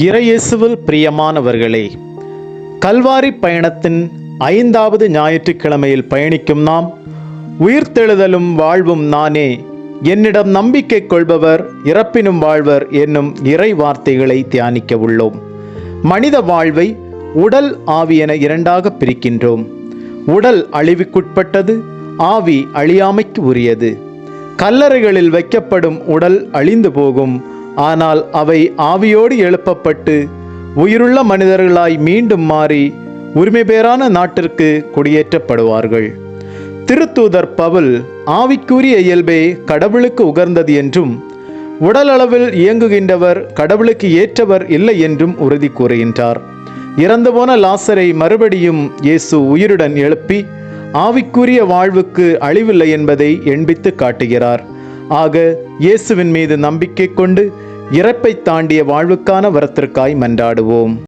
இறையேசுவில் பிரியமானவர்களே, கல்வாரி பயணத்தின் 5வது ஞாயிற்றுக்கிழமையில் பயணிக்கும் நாம், உயிர்த்தெழுதலும் வாழ்வும் நானே, என்னிடம் நம்பிக்கை கொள்பவர் இறப்பினும் வாழ்வர் என்னும் இறை வார்த்தைகளை தியானிக்க உள்ளோம். மனித வாழ்வை உடல் ஆவி என இரண்டாக பிரிக்கின்றோம். உடல் அழிவுக்குட்பட்டது, ஆவி அழியாமைக்கு உரியது. கல்லறைகளில் வைக்கப்படும் உடல் அழிந்து போகும். ஆனால் அவை ஆவியோடு எழுப்பப்பட்டு உயிருள்ள மனிதர்களாய் மீண்டும் மாறி உரிமை பேரான நாட்டிற்கு குடியேற்றப்படுவார்கள். திருத்தூதர் பவுல் ஆவிக்குரிய இயல்பே கடவுளுக்கு உகந்தது என்றும், உடலளவில் இயங்குகின்றவர் கடவுளுக்கு ஏற்றவர் இல்லை என்றும் உறுதி கூறுகின்றார். இறந்து போன லாசரை மறுபடியும் இயேசு உயிருடன் எழுப்பி ஆவிக்குரிய வாழ்வுக்கு அழிவில்லை என்பதை எண்பித்து காட்டுகிறார். ஆக இயேசுவின் மீது நம்பிக்கை கொண்டு இறப்பை தாண்டிய வாழ்வுக்கான வரத்திற்காய் மன்றாடுவோம்.